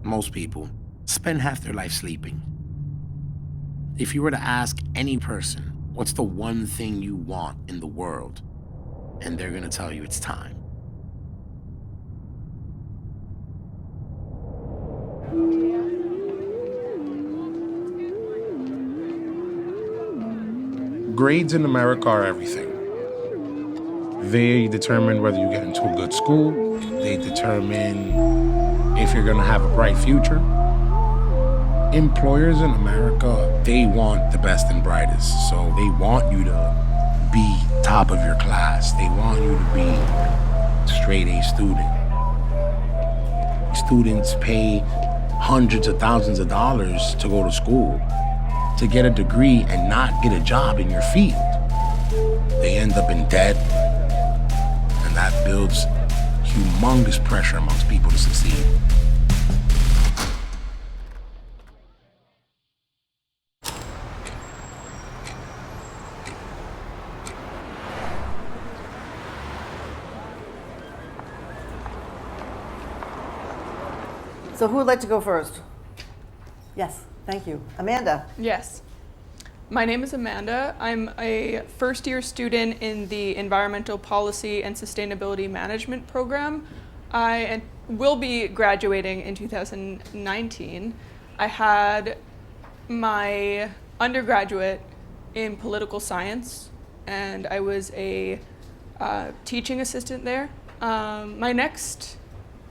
most people, spend half their life sleeping. If you were to ask any person, what's the one thing you want in the world? And they're gonna tell you it's time. Grades in America are everything. They determine whether you get into a good school. They determine if you're gonna have a bright future. Employers in America, they want the best and brightest. So they want you to be top of your class. They want you to be a straight A student. Students pay hundreds of thousands of dollars to go to school, to get a degree and not get a job in your field. They end up in debt, and that builds humongous pressure amongst people to succeed. So who would like to go first? Yes, thank you. Amanda. Yes. My name is Amanda. I'm a first-year student in the Environmental Policy and Sustainability Management program. I will be graduating in 2019. I had my undergraduate in political science, and I was a teaching assistant there. My next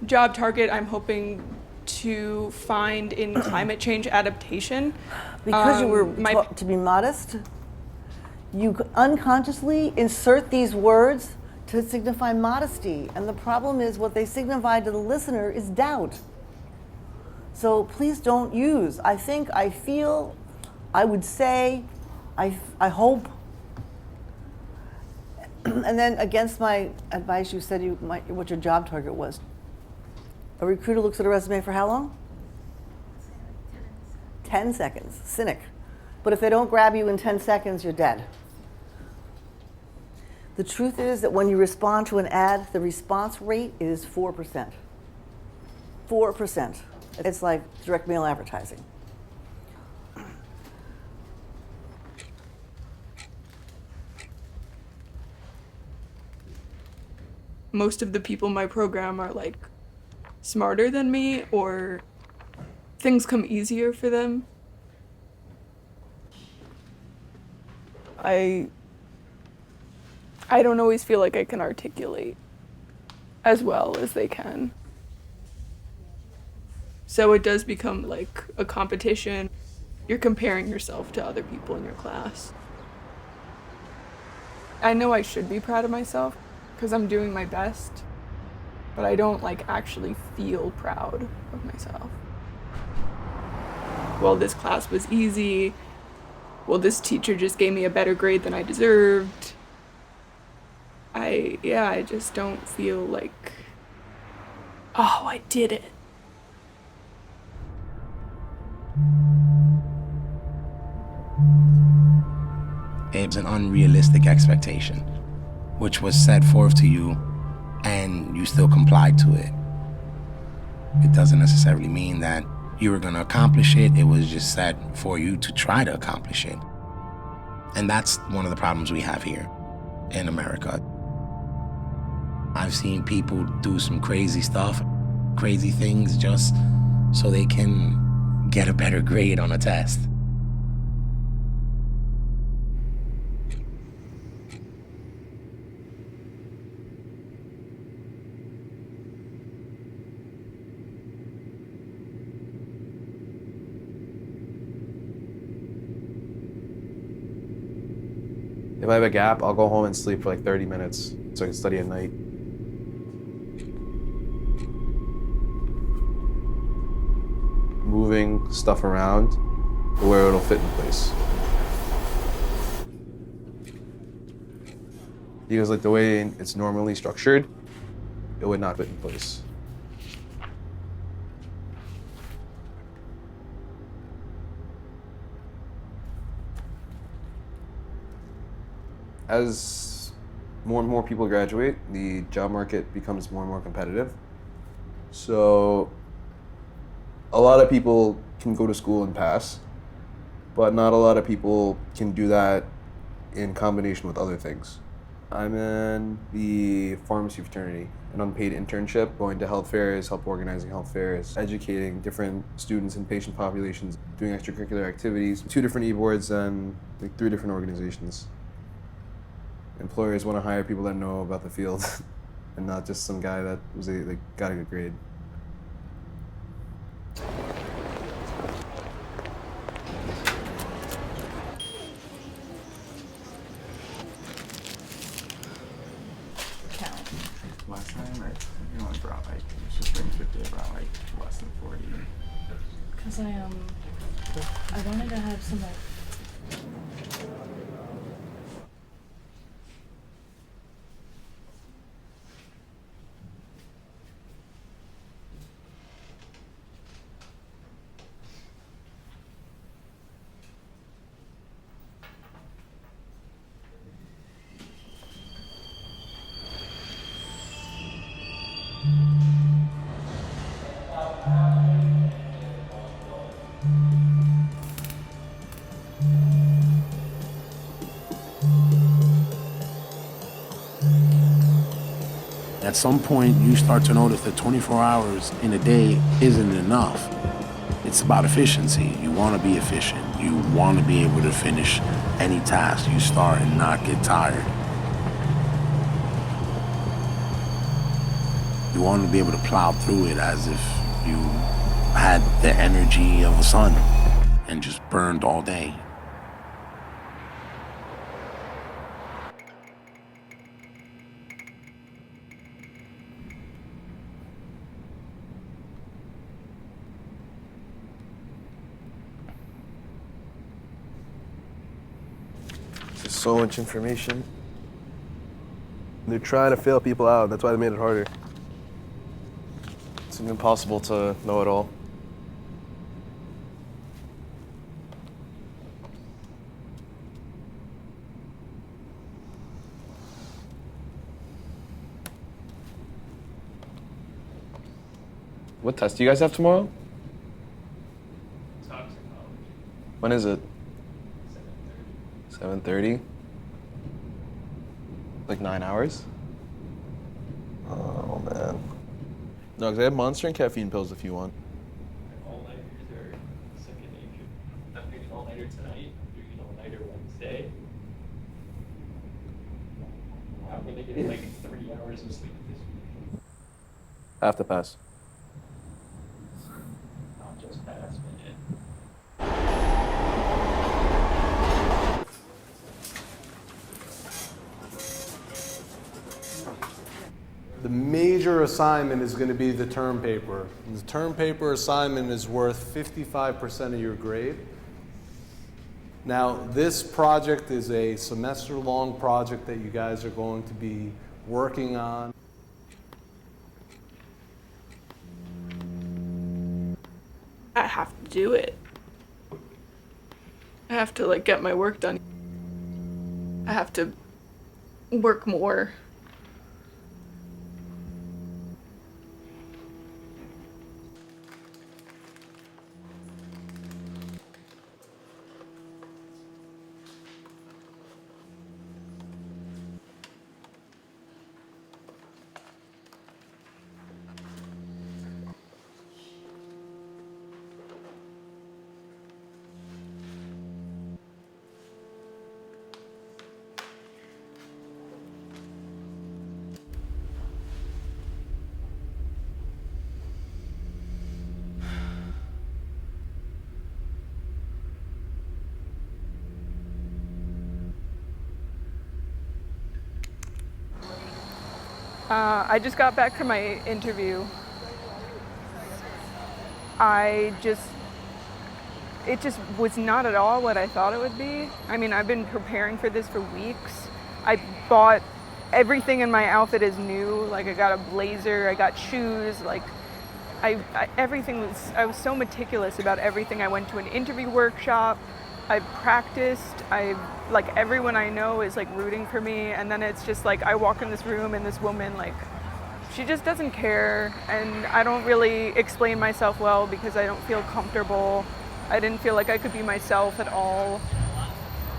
job target, I'm hoping to find in climate change adaptation. Because you were taught to be modest, you unconsciously insert these words to signify modesty. And the problem is what they signify to the listener is doubt. So please don't use, I think, I feel, I would say, I hope. And then against my advice, you said what your job target was. A recruiter looks at a resume for how long? 10 seconds. Cynic. But if they don't grab you in 10 seconds, you're dead. The truth is that when you respond to an ad, the response rate is 4%. 4%. It's like direct mail advertising. Most of the people in my program are like smarter than me, or things come easier for them. I don't always feel like I can articulate as well as they can. So it does become like a competition. You're comparing yourself to other people in your class. I know I should be proud of myself because I'm doing my best, but I don't like actually feel proud of myself. Well, this class was easy. Well, this teacher just gave me a better grade than I deserved. I just don't feel like, oh, I did it. It's an unrealistic expectation, which was set forth to you, and you still complied to it. It doesn't necessarily mean that you were going to accomplish it. It was just set for you to try to accomplish it. And that's one of the problems we have here in America. I've seen people do some crazy stuff, crazy things, just so they can get a better grade on a test. If I have a gap, I'll go home and sleep for like 30 minutes so I can study at night. Moving stuff around where it'll fit in place. Because like the way it's normally structured, it would not fit in place. As more and more people graduate, the job market becomes more and more competitive. So A lot of people can go to school and pass, but not a lot of people can do that in combination with other things. I'm in the pharmacy fraternity, an unpaid internship, going to health fairs, help organizing health fairs, educating different students and patient populations, doing extracurricular activities, 2 different e-boards and like 3 different organizations. Employers want to hire people that know about the field and not just some guy that was got a good grade. Last time, I only brought like, it's just bring 50, I brought like less than 40. Because I wanted to have some like. At some point, you start to notice that 24 hours in a day isn't enough. It's about efficiency. You want to be efficient. You want to be able to finish any task you start and not get tired. You want to be able to plow through it as if you had the energy of the sun and just burned all day. There's so much information. They're trying to fail people out. That's why they made it harder. It's impossible to know it all. What test do you guys have tomorrow? Toxicology. When is it? 7:30. 7:30? Like 9 hours? Oh, man. No, because I have Monster and caffeine pills if you want. All-nighters are second nature. I'm doing an all-nighter tonight. I'm doing an all-nighter Wednesday. I'm gonna get like 3 hours of sleep this week. Have to pass. Not just past minute. The major assignment is going to be the term paper. The term paper assignment is worth 55% of your grade. Now, this project is a semester-long project that you guys are going to be working on. I have to do it. I have to get my work done. I have to work more. I just got back from my interview. It just was not at all what I thought it would be. I mean, I've been preparing for this for weeks. I bought everything in my outfit is new. I got a blazer, I got shoes, everything was, I was so meticulous about everything. I went to an interview workshop, I practiced, everyone I know is rooting for me, and then it's just I walk in this room and this woman She just doesn't care, and I don't really explain myself well because I don't feel comfortable. I didn't feel like I could be myself at all.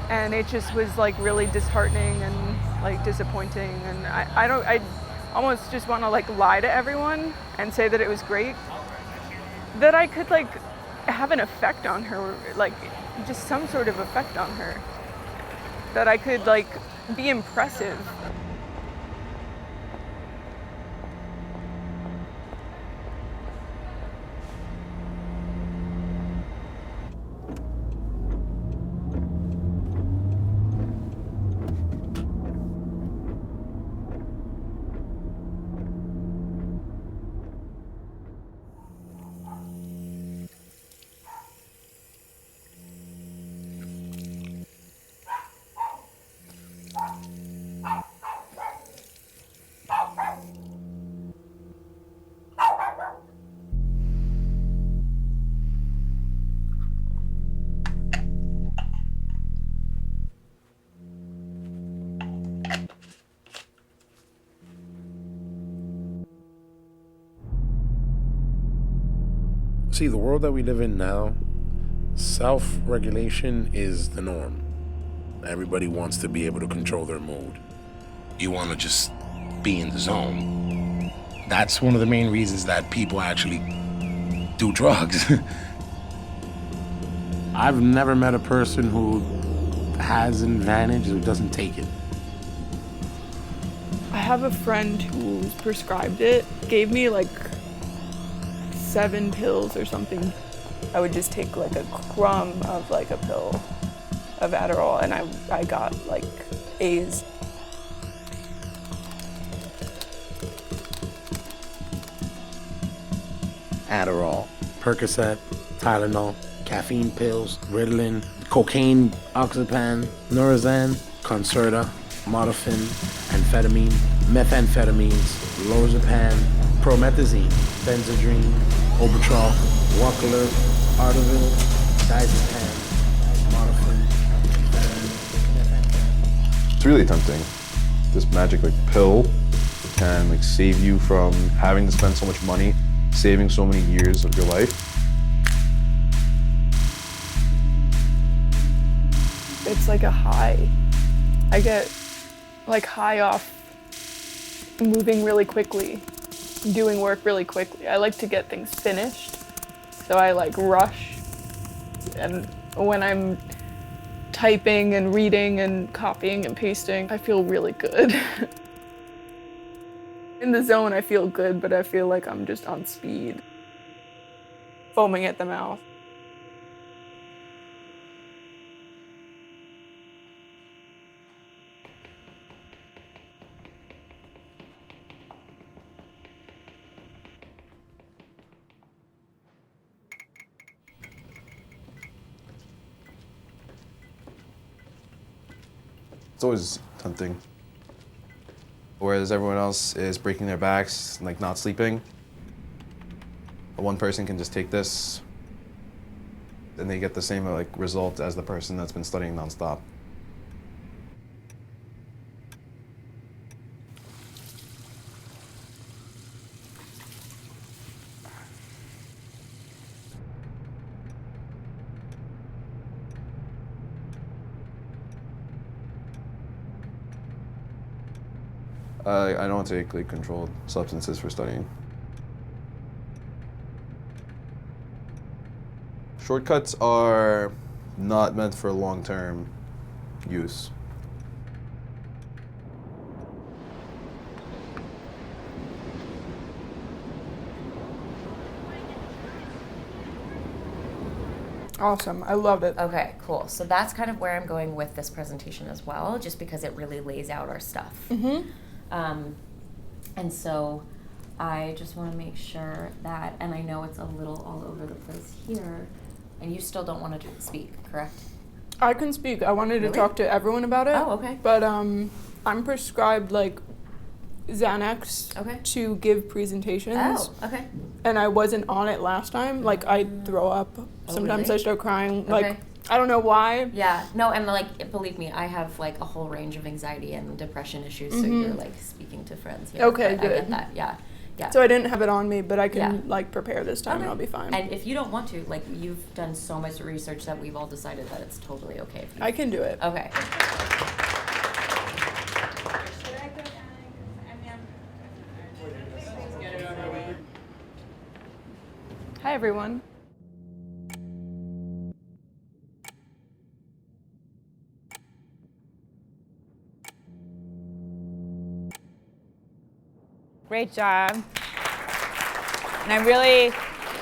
And it just was like really disheartening and like disappointing. And I almost just want to like lie to everyone and say that it was great. That I could like have an effect on her, like just some sort of effect on her. That I could like be impressive. See, the world that we live in now, self-regulation is the norm. Everybody wants to be able to control their mood. You want to just be in the zone. That's one of the main reasons that people actually do drugs. I've never met a person who has an advantage who doesn't take it. I have a friend who's prescribed it, gave me like 7 pills or something. I would just take like a crumb of like a pill of Adderall and I got like A's. Adderall, Percocet, Tylenol, caffeine pills, Ritalin, cocaine, oxypan, Norazan, Concerta, Modafin, amphetamine, methamphetamines, Lorazepam, promethazine, Benzedrine, Obertrol, Walkalert, Ardavil, Diazepam, Modafin, amphetamine. It's really tempting. This magic like pill can like save you from having to spend so much money, saving so many years of your life. It's like a high. I get like high off moving really quickly, doing work really quickly. I like to get things finished, so I like rush. And when I'm typing and reading and copying and pasting, I feel really good. In the zone, I feel good, but I feel like I'm just on speed, foaming at the mouth. It's always tempting. Whereas everyone else is breaking their backs, like not sleeping, one person can just take this and they get the same like result as the person that's been studying nonstop. I don't take like controlled substances for studying. Shortcuts are not meant for long-term use. Awesome, I love it. Okay, cool. So that's kind of where I'm going with this presentation as well, just because it really lays out our stuff. Mm-hmm. And so I just want to make sure that, and I know it's a little all over the place here, and you still don't want to speak, correct? I can speak. I wanted to Really? talk to everyone about it. Oh, okay. But I'm prescribed like Xanax Okay. to give presentations. Oh, okay. And I wasn't on it last time. Like I throw up. Oh, Sometimes really? I start crying. Okay. Like I don't know why. Yeah, no, and like, believe me, I have like a whole range of anxiety and depression issues, so you're like speaking speaking to friends here. Okay, but I get good. that, yeah. Yeah. So I didn't have it on me, but I can Yeah. like prepare this time and Okay. I'll be fine. And if you don't want to, like, you've done so much research that we've all decided that it's totally okay if you. I can do it. Okay. Hi, everyone. Great job. And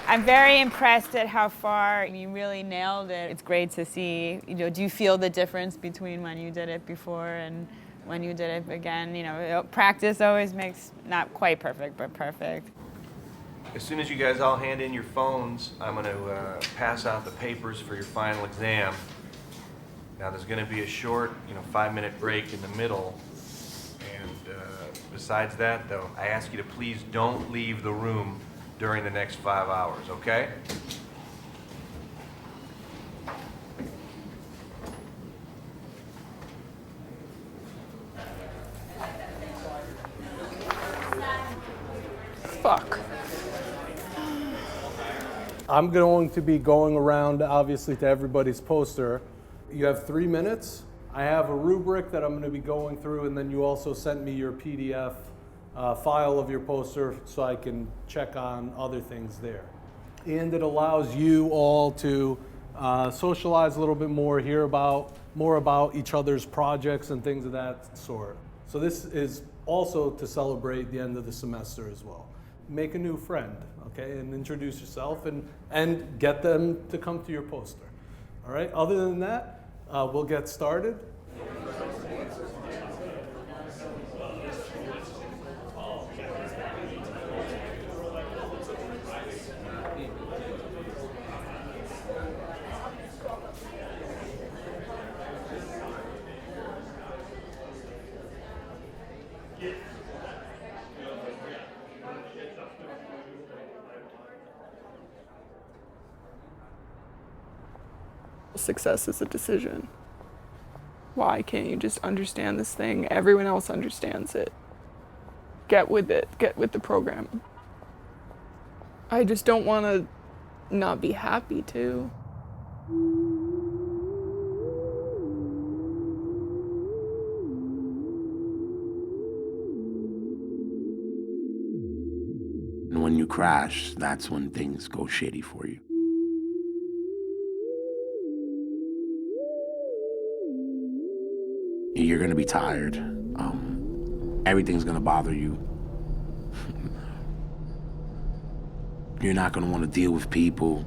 I'm very impressed at how far you really nailed it. It's great to see. Do you feel the difference between when you did it before and when you did it again? Practice always makes not quite perfect, but perfect. As soon as you guys all hand in your phones, I'm going to pass out the papers for your final exam. Now there's going to be a short, 5-minute break in the middle. And besides that, though, I ask you to please don't leave the room during the next 5 hours, okay? Fuck. I'm going to be going around, obviously, to everybody's poster. You have 3 minutes. I have a rubric that I'm going to be going through, and then you also sent me your PDF file of your poster so I can check on other things there. And it allows you all to socialize a little bit more, hear more about each other's projects and things of that sort. So this is also to celebrate the end of the semester as well. Make a new friend, okay, and introduce yourself and get them to come to your poster. All right, other than that, we'll get started. Success is a decision. Why can't you just understand this thing? Everyone else understands it. Get with it. Get with the program. I just don't want to not be happy too. And when you crash, that's when things go shitty for you. You're gonna be tired. Everything's gonna bother you. You're not gonna wanna deal with people.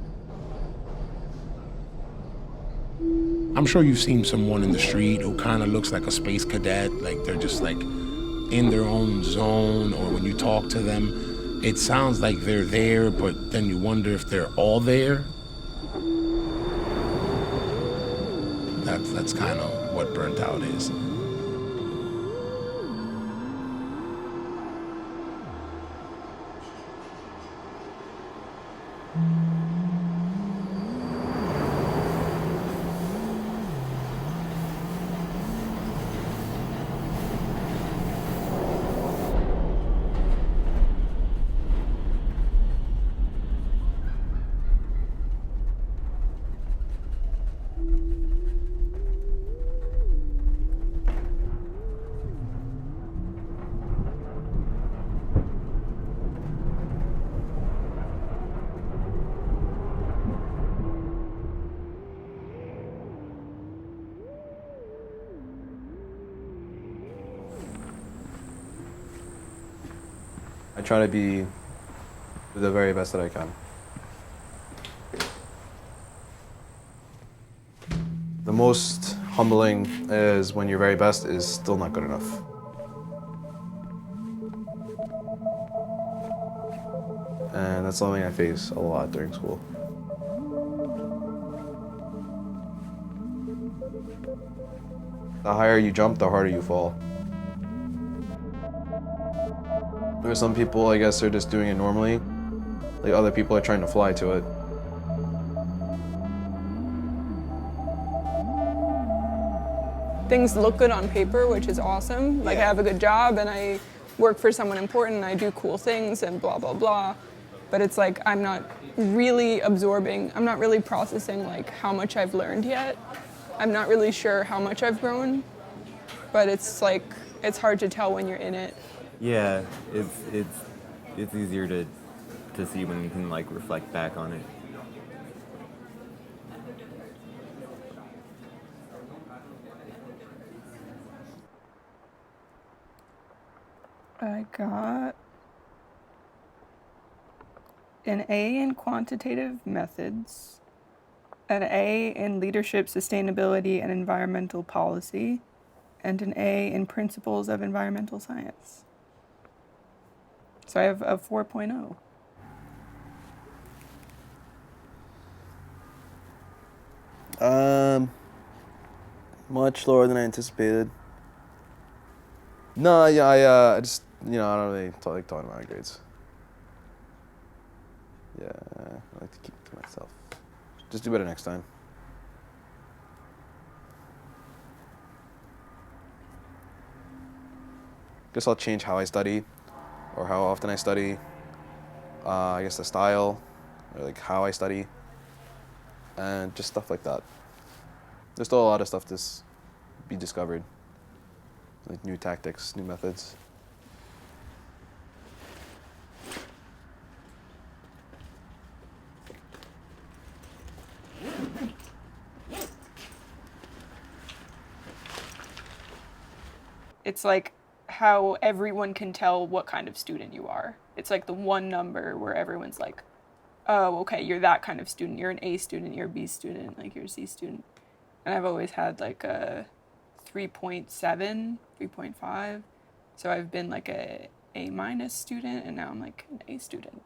I'm sure you've seen someone in the street who kind of looks like a space cadet, like they're just like in their own zone, or when you talk to them, it sounds like they're there, but then you wonder if they're all there. That's kind of what burnt out is. I try to be the very best that I can. The most humbling is when your very best is still not good enough. And that's something I face a lot during school. The higher you jump, the harder you fall. There's some people, I guess, they're just doing it normally. Like other people are trying to fly to it. Things look good on paper, which is awesome. Like I have a good job and I work for someone important, I do cool things and blah, blah, blah. But it's like I'm not really absorbing, I'm not really processing like how much I've learned yet. I'm not really sure how much I've grown, but it's like, it's hard to tell when you're in it. Yeah, it's easier to see when you can like reflect back on it. I got an A in quantitative methods, an A in leadership, sustainability, and environmental policy, and an A in principles of environmental science. So I have a 4.0. Much lower than I anticipated. No, yeah, I just, I don't really like talking about my grades. Yeah, I like to keep it to myself. Just do better next time. Guess I'll change how I study, or how often I study. I guess the style, or like how I study, and just stuff like that. There's still a lot of stuff to be discovered, like new tactics, new methods. It's like how everyone can tell what kind of student you are. It's like the one number where everyone's like, oh, okay, you're that kind of student. You're an A student, you're a B student, like you're a C student. And I've always had like a 3.7, 3.5. So I've been like a A- student, and now I'm like an A student.